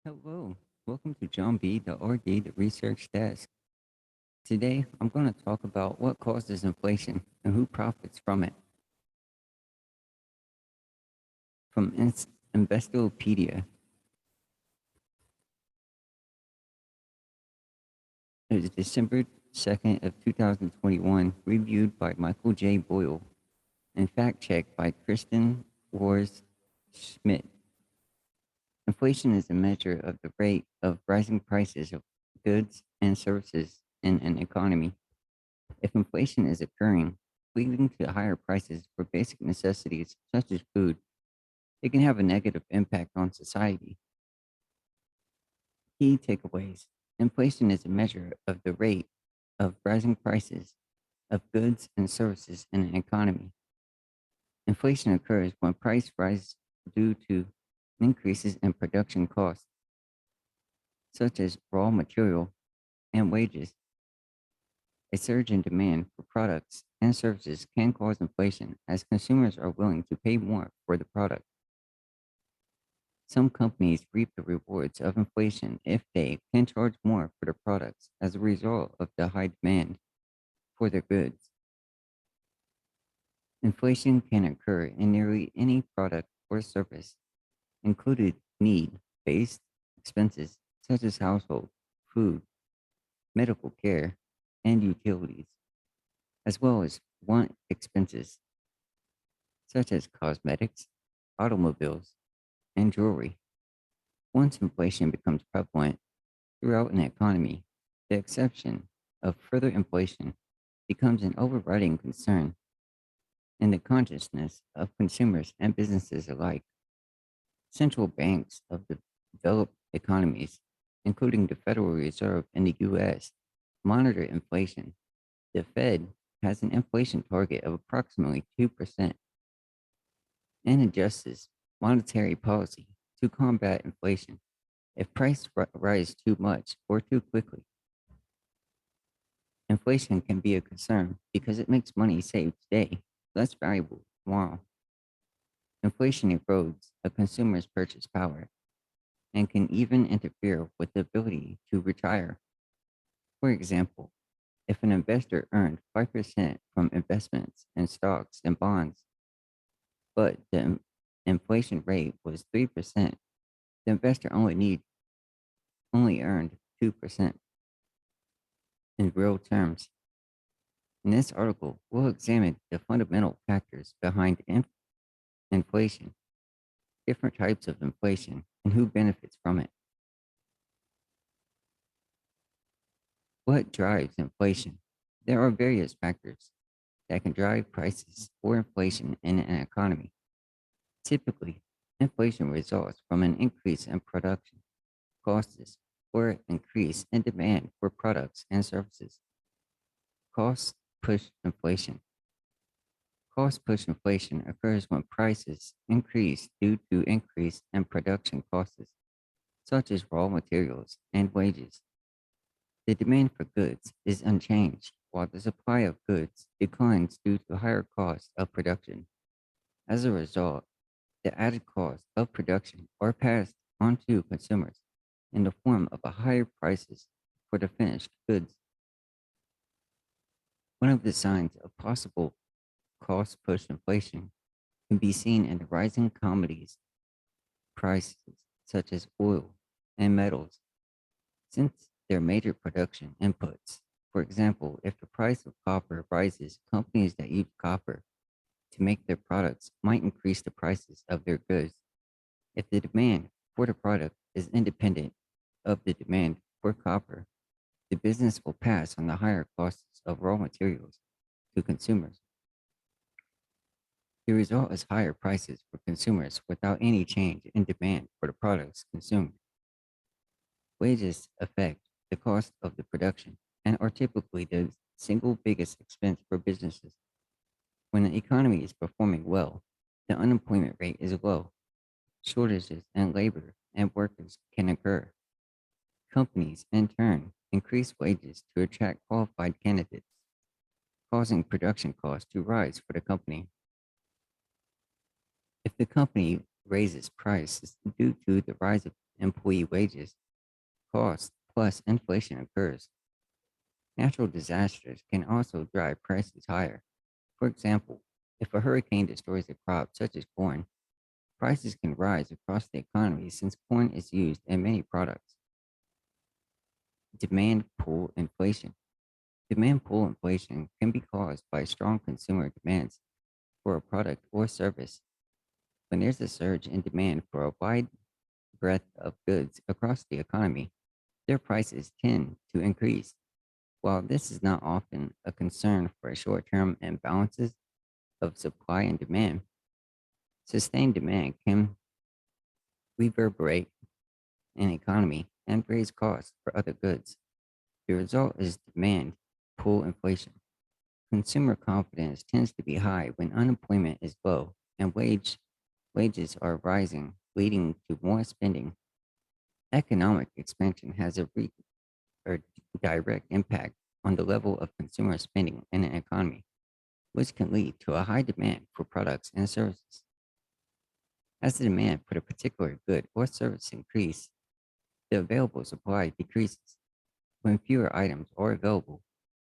Hello, welcome to John B. the RD, the Research Desk. Today, I'm going to talk about what causes inflation and who profits from it. From Investopedia, it is December 2nd of 2021, reviewed by Michael J. Boyle, and fact-checked by KIRSTEN SCHMITT. Inflation is a measure of the rate of rising prices of goods and services in an economy. If inflation is occurring, leading to higher prices for basic necessities such as food, it can have a negative impact on society. Key takeaways: inflation is a measure of the rate of rising prices of goods and services in an economy. Inflation occurs when price rises due to increases in production costs, such as raw material and wages. A surge in demand for products and services can cause inflation as consumers are willing to pay more for the product. Some companies reap the rewards of inflation if they can charge more for their products as a result of the high demand for their goods. Inflation can occur in nearly any product or service, including need-based expenses such as household, food, medical care, and utilities, as well as want expenses such as cosmetics, automobiles, and jewelry. Once inflation becomes prevalent throughout an economy, the exception of further inflation becomes an overriding concern in the consciousness of consumers and businesses alike. Central banks of the developed economies, including the Federal Reserve in the US, monitor inflation. The Fed has an inflation target of approximately 2% and adjusts monetary policy to combat inflation if prices rise too much or too quickly. Inflation can be a concern because it makes money saved today less valuable tomorrow. Inflation erodes a consumer's purchase power and can even interfere with the ability to retire. For example, if an investor earned 5% from investments in stocks and bonds, but the inflation rate was 3%, the investor only earned 2% in real terms. In this article, we'll examine the fundamental factors behind inflation, different types of inflation, and who benefits from it. What drives inflation? There are various factors that can drive prices or inflation in an economy. Typically, inflation results from an increase in production costs or increase in demand for products and services. Cost push inflation. Cost push inflation occurs when prices increase due to increase in production costs, such as raw materials and wages. The demand for goods is unchanged, while the supply of goods declines due to higher costs of production. As a result, the added cost of production are passed on to consumers in the form of a higher prices for the finished goods. One of the signs of possible cost push inflation can be seen in the rising commodities prices such as oil and metals, since they're major production inputs. For example, if the price of copper rises, companies that use copper to make their products might increase the prices of their goods. If the demand for the product is independent of the demand for copper, the business will pass on the higher costs of raw materials to consumers. The result is higher prices for consumers without any change in demand for the products consumed. Wages affect the cost of the production and are typically the single biggest expense for businesses. When the economy is performing well, the unemployment rate is low. Shortages in labor and workers can occur. Companies, in turn, increase wages to attract qualified candidates, causing production costs to rise for the company. If the company raises prices due to the rise of employee wages, cost, plus inflation occurs. Natural disasters can also drive prices higher. For example, if a hurricane destroys a crop such as corn, prices can rise across the economy since corn is used in many products. Demand pull inflation. Demand pull inflation can be caused by strong consumer demands for a product or service. When there's a surge in demand for a wide breadth of goods across the economy, their prices tend to increase. While this is not often a concern for short term imbalances of supply and demand, sustained demand can reverberate in the economy and raise costs for other goods. The result is demand pull inflation. Consumer confidence tends to be high when unemployment is low and wages are rising, leading to more spending. Economic expansion has a or direct impact on the level of consumer spending in an economy, which can lead to a high demand for products and services. As the demand for a particular good or service increases, the available supply decreases. When fewer items are available,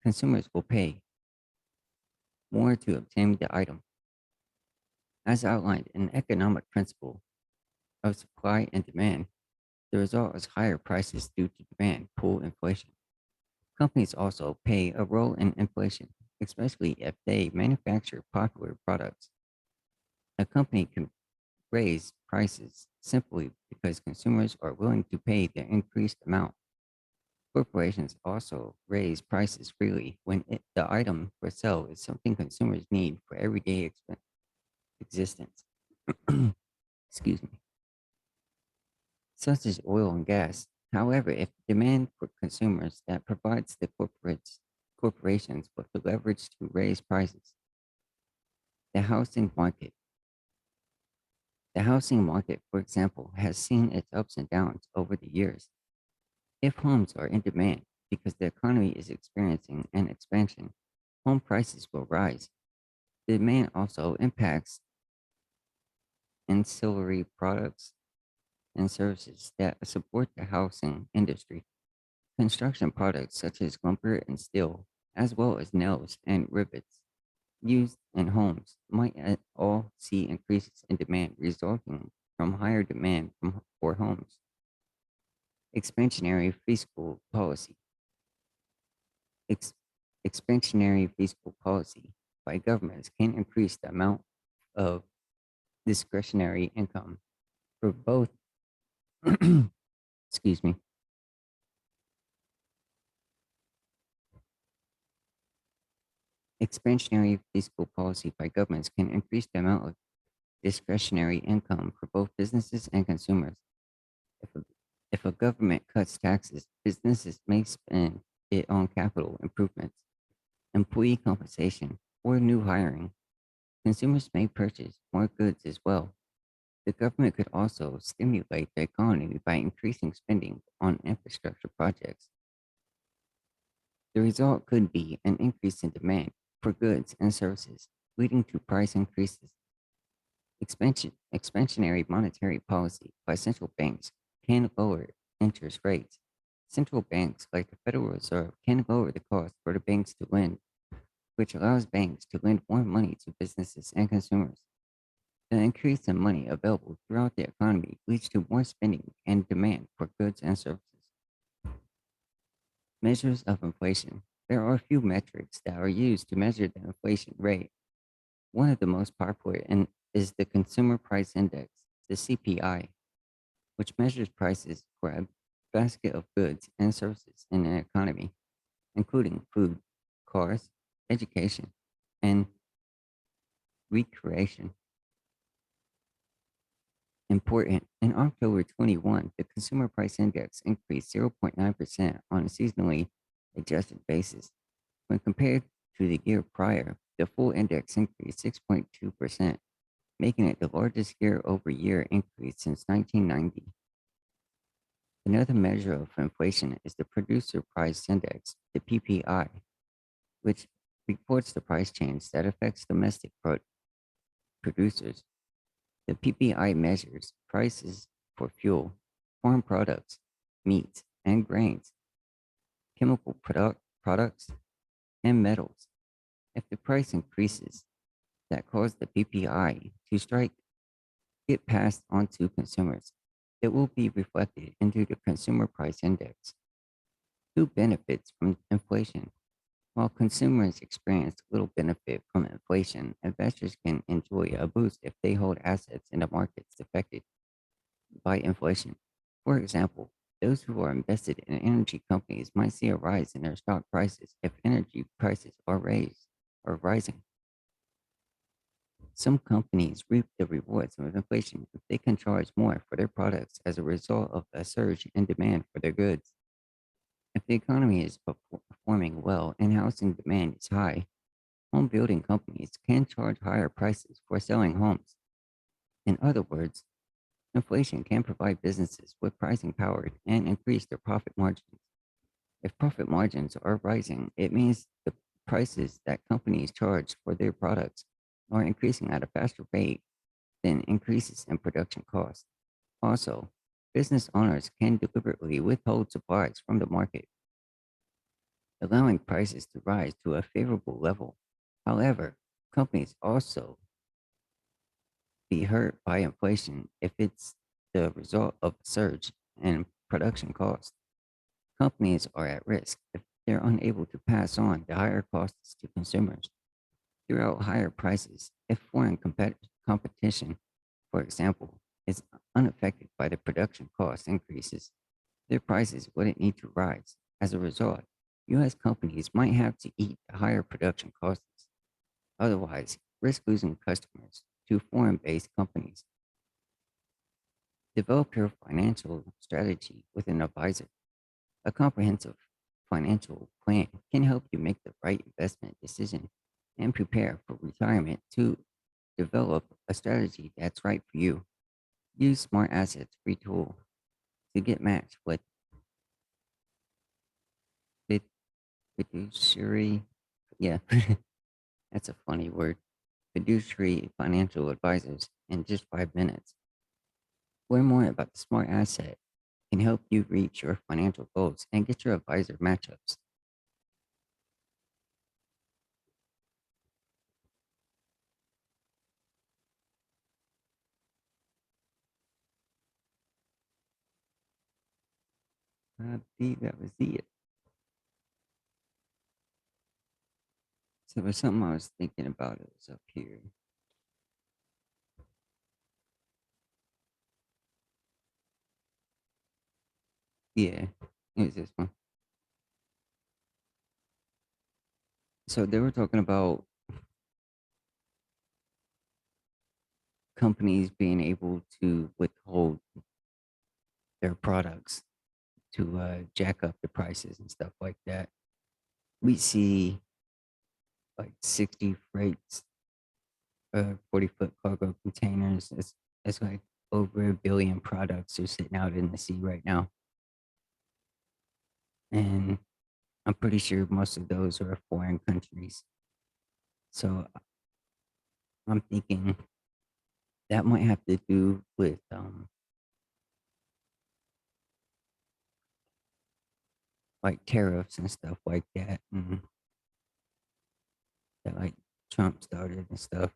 consumers will pay more to obtain the item. As outlined in the economic principle of supply and demand, the result is higher prices due to demand pull inflation. Companies also play a role in inflation, especially if they manufacture popular products. A company can raise prices simply because consumers are willing to pay the increased amount. Corporations also raise prices freely when the item for sale is something consumers need for everyday existence. Excuse me. Such as oil and gas. However, if demand for consumers that provides the corporations with the leverage to raise prices, the housing market. The housing market, for example, has seen its ups and downs over the years. If homes are in demand because the economy is experiencing an expansion, home prices will rise. The demand also impacts ancillary products and services that support the housing industry. Construction products such as lumber and steel, as well as nails and rivets used in homes, might all see increases in demand resulting from higher demand for homes. Expansionary fiscal policy. Ex- Expansionary fiscal policy by governments can increase the amount of discretionary income for both, excuse me, expansionary fiscal policy by governments can increase the amount of discretionary income for both businesses and consumers. If a, if a government cuts taxes, businesses may spend it on capital improvements, employee compensation, or new hiring. Consumers may purchase more goods as well. The government could also stimulate the economy by increasing spending on infrastructure projects. The result could be an increase in demand for goods and services, leading to price increases. Expansionary monetary policy by central banks can lower interest rates. Central banks, like the Federal Reserve, can lower the cost for the banks to lend, which allows banks to lend more money to businesses and consumers. The increase in money available throughout the economy leads to more spending and demand for goods and services. Measures of inflation. There are a few metrics that are used to measure the inflation rate. One of the most popular is the Consumer Price Index, the CPI, which measures prices for a basket of goods and services in an economy, including food, cars, education, and recreation. Important. In October 21, the Consumer Price Index increased 0.9% on a seasonally adjusted basis. When compared to the year prior, the full index increased 6.2%, making it the largest year-over-year increase since 1990. Another measure of inflation is the Producer Price Index, the PPI, which reports the price change that affects domestic producers. The PPI measures prices for fuel, farm products, meats, and grains, chemical products, and metals. If the price increases that cause the PPI to strike get passed on to consumers, it will be reflected into the consumer price index. Who benefits from inflation? While consumers experience little benefit from inflation, investors can enjoy a boost if they hold assets in the markets affected by inflation. For example, those who are invested in energy companies might see a rise in their stock prices if energy prices are raised or rising. Some companies reap the rewards of inflation if they can charge more for their products as a result of a surge in demand for their goods. If the economy is performing well and housing demand is high, home building companies can charge higher prices for selling homes. In other words, inflation can provide businesses with pricing power and increase their profit margins. If profit margins are rising, it means the prices that companies charge for their products are increasing at a faster rate than increases in production costs. Also, business owners can deliberately withhold supplies from the market, allowing prices to rise to a favorable level. However, companies also be hurt by inflation if it's the result of a surge in production costs. Companies are at risk if they're unable to pass on the higher costs to consumers. Throughout higher prices, if foreign competition, for example, is unaffected by the production cost increases, their prices wouldn't need to rise. As a result, U.S. companies might have to eat the higher production costs, otherwise risk losing customers to foreign-based companies. Develop your financial strategy with an advisor. A comprehensive financial plan can help you make the right investment decision and prepare for retirement. To develop a strategy that's right for you, use Smart Assets free tool to get matched with fid- fiduciary, yeah, that's a funny word, fiduciary financial advisors in just 5 minutes. Learn more about the Smart Asset can help you reach your financial goals and get your advisor matchups. I believe that was it. So there's something I was thinking about. It was up here. Yeah, it was this one. So they were talking about companies being able to withhold their products to jack up the prices and stuff like that. We see like 60 freights, 40-foot cargo containers. It's like over a billion products are sitting out in the sea right now. And I'm pretty sure most of those are foreign countries. So I'm thinking that might have to do with like tariffs and stuff like that, and that like Trump started and stuff.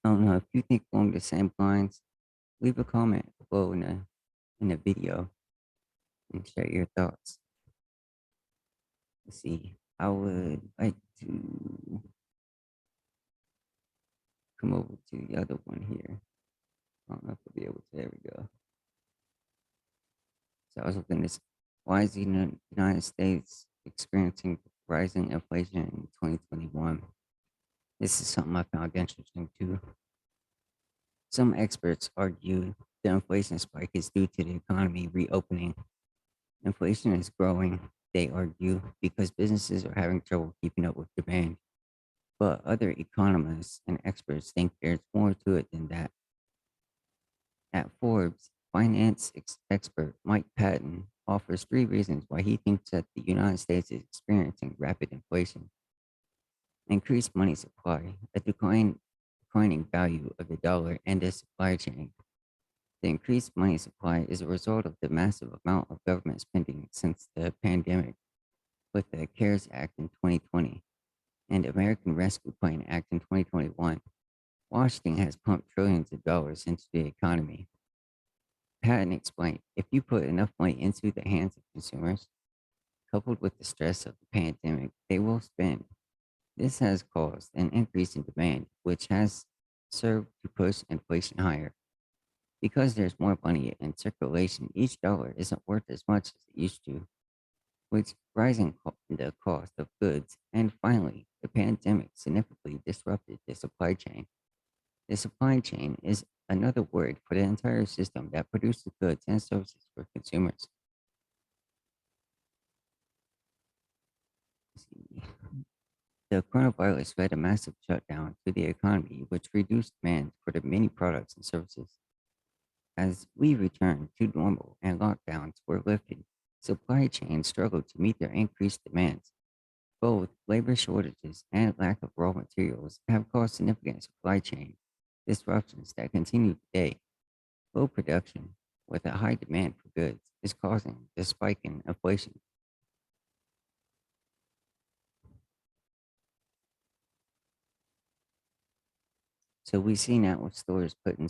I don't know if you think along the same lines. Leave a comment below in the video and share your thoughts. Let's see. I would like to come over to the other one here. I don't know if I'll be able to. There we go. So I was looking at this. Why is the United States experiencing rising inflation in 2021? This is something I found interesting too. Some experts argue the inflation spike is due to the economy reopening. Inflation is growing, they argue, because businesses are having trouble keeping up with demand. But other economists and experts think there's more to it than that. At Forbes, finance expert Mike Patton offers three reasons why he thinks that the United States is experiencing rapid inflation: increased money supply, a declining value of the dollar, and the supply chain. The increased money supply is a result of the massive amount of government spending since the pandemic, with the CARES Act in 2020 and American Rescue Plan Act in 2021. Washington has pumped trillions of dollars into the economy. Patton explained, if you put enough money into the hands of consumers, coupled with the stress of the pandemic, they will spend. This has caused an increase in demand, which has served to push inflation higher. Because there's more money in circulation, each dollar isn't worth as much as it used to, with rising the cost of goods. And finally, the pandemic significantly disrupted the supply chain. The supply chain is another word for the entire system that produces goods and services for consumers. The coronavirus led a massive shutdown to the economy, which reduced demand for the many products and services. As we returned to normal and lockdowns were lifted, supply chains struggled to meet their increased demands. Both labor shortages and lack of raw materials have caused significant supply chain disruptions that continue today. Low production, with a high demand for goods, is causing the spike in inflation. So we see now with stores putting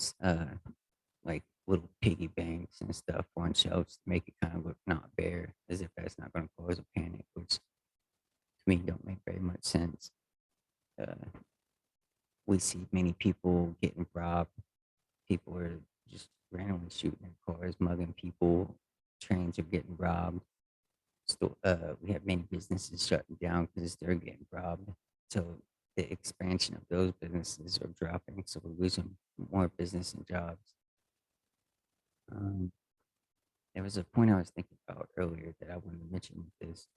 like little piggy banks and stuff on shelves to make it kind of look not bare, as if that's not going to cause a panic, which to me don't make very much sense. Uh, we see many people getting robbed. People are just randomly shooting their cars, mugging people. Trains are getting robbed. We have many businesses shutting down because they're getting robbed. So the expansion of those businesses are dropping. So we're losing more business and jobs. Um, there was a point I was thinking about earlier that I wanted to mention with this.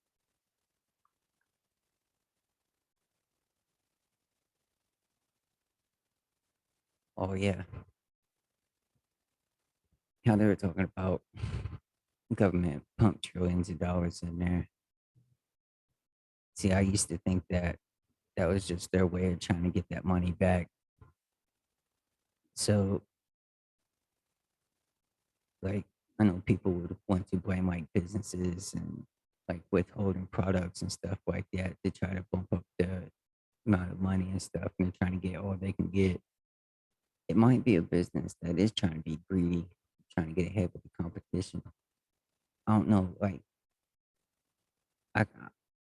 Oh yeah, how they were talking about government pump trillions of dollars in there. See, I used to think that that was just their way of trying to get that money back. So, like, I know people would want to blame like businesses and like withholding products and stuff like that to try to bump up the amount of money and stuff, and they're trying to get all they can get. It might be a business that is trying to be greedy, trying to get ahead with the competition. I don't know. Like, I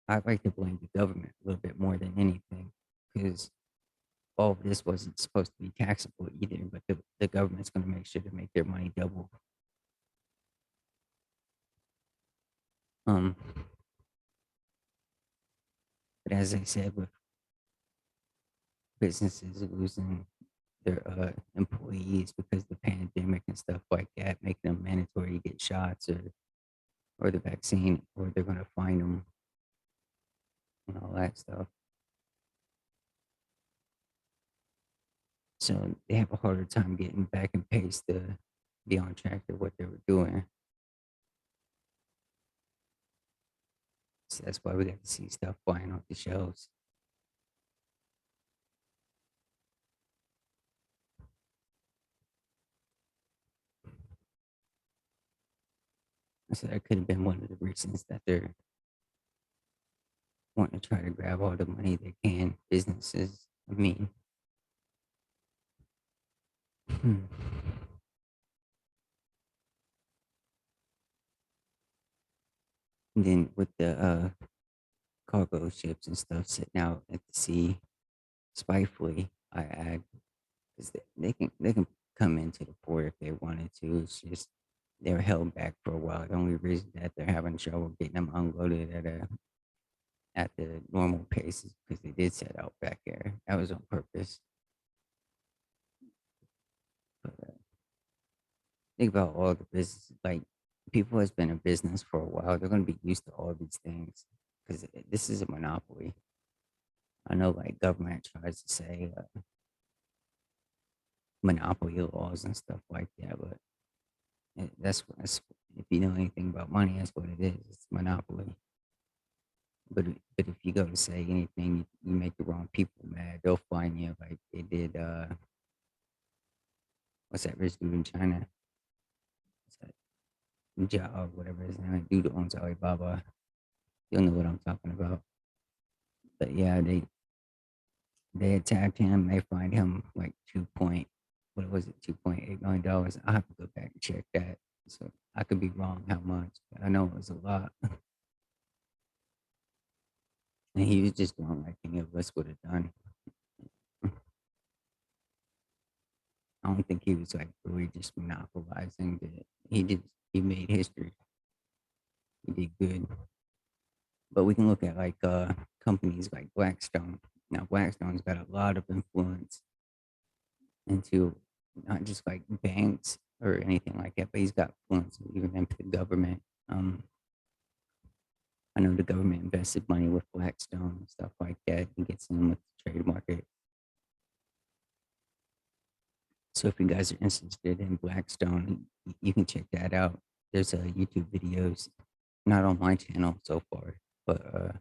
I like to blame the government a little bit more than anything because all of this wasn't supposed to be taxable either. But the government's going to make sure to make their money double. Um, but as I said, with businesses losing their employees because of the pandemic and stuff like that, making them mandatory to get shots or the vaccine, or they're going to fine them and all that stuff. So they have a harder time getting back in pace to be on track to what they were doing. So that's why we got to see stuff flying off the shelves. So that could have been one of the reasons that they're wanting to try to grab all the money they can. Businesses, I mean, and then with the cargo ships and stuff sitting out at the sea, spitefully, I add, because they can come into the port if they wanted to. It's just they're held back for a while. The only reason that they're having trouble getting them unloaded at the normal pace is because they did set out back there. That was on purpose. But think about all the business, like people has been in business for a while. They're going to be used to all these things because this is a monopoly. I know, like government tries to say monopoly laws and stuff like that, but that's if you know anything about money, that's what it is. It's monopoly. But if you go to say anything, you make the wrong people mad, they'll fine you like they did. What's that rich dude in China? Job, whatever his name, dude who owns Alibaba. You'll know what I'm talking about. But yeah, they attacked him. They fined him like what was it, $2.8 million. I have to go back and check that. So I could be wrong how much, but I know it was a lot. And he was just doing like any of us would have done. I don't think he was like really just monopolizing it. He made history. He did good. But we can look at like companies like Blackstone. Now Blackstone's got a lot of influence into not just like banks or anything like that, but he's got influence even into the government. Um, I know the government invested money with Blackstone and stuff like that. He gets in with the trade market. So if you guys are interested in Blackstone, you can check that out. There's YouTube videos, not on my channel so far, but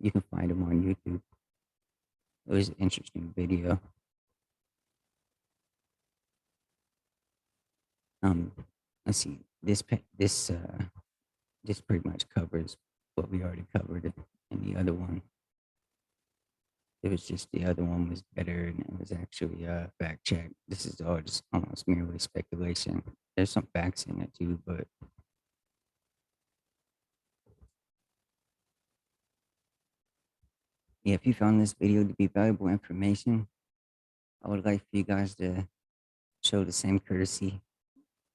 you can find them on YouTube. It was an interesting video. Um, let's see. This pretty much covers what we already covered in the other one. It was just the other one was better and it was actually fact checked. This is all just almost merely speculation. There's some facts in it too, but yeah, if you found this video to be valuable information, I would like for you guys to show the same courtesy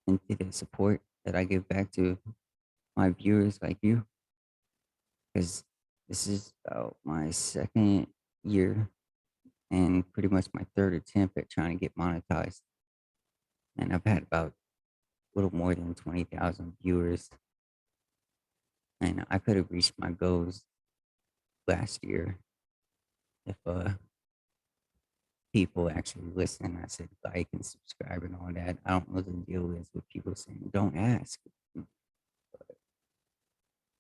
and to the support that I give back to my viewers like you, because this is about my second year and pretty much my third attempt at trying to get monetized. And I've had about a little more than 20,000 viewers. And I could have reached my goals last year if people actually listen. I said like and subscribe and all that. I don't know the deal is with people saying don't ask.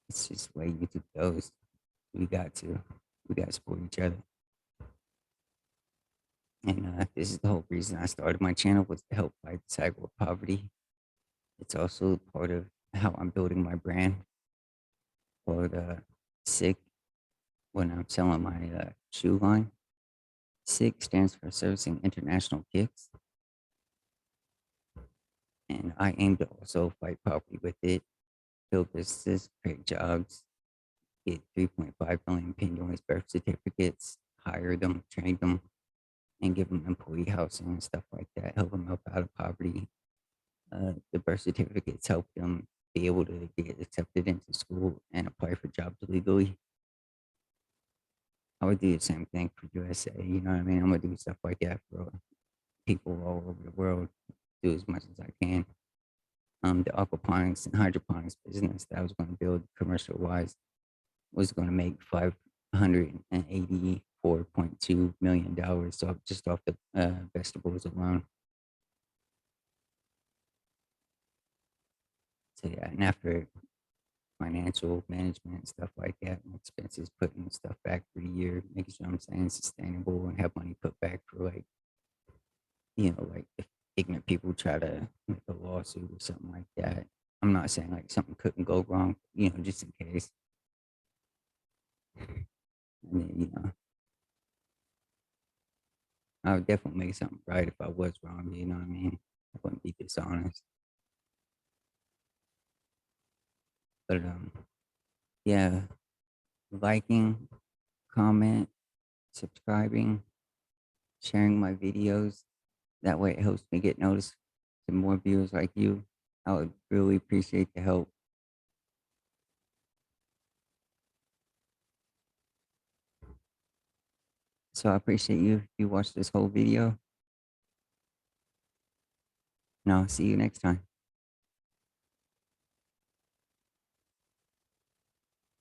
It's just the way YouTube goes. We got to support each other. And this is the whole reason I started my channel, was to help fight cyber poverty. It's also part of how I'm building my brand for the SICK when I'm selling my shoe line. SICK stands for Servicing International Kicks. And I aim to also fight poverty with it, build businesses, create jobs, get 3.5 million Pinoy's birth certificates, hire them, train them, and give them employee housing and stuff like that, help them up out of poverty. The birth certificates help them be able to get accepted into school and apply for jobs legally. I would do the same thing for USA, you know what I mean? I'm gonna do stuff like that for people all over the world, do as much as I can. The aquaponics and hydroponics business that I was gonna build commercial wise was gonna make $584.2 million, so just off the vegetables alone. So yeah, and after financial management and stuff like that, and expenses, putting stuff back for the year, making sure I'm staying sustainable and have money put back for like, like if ignorant people try to make a lawsuit or something like that. I'm not saying like something couldn't go wrong, just in case. And then, I would definitely make something right if I was wrong, you know what I mean? I wouldn't be dishonest. But yeah, liking, comment, subscribing, sharing my videos. That way it helps me get noticed to more viewers like you. I would really appreciate the help. So I appreciate you if you watched this whole video. And I'll see you next time.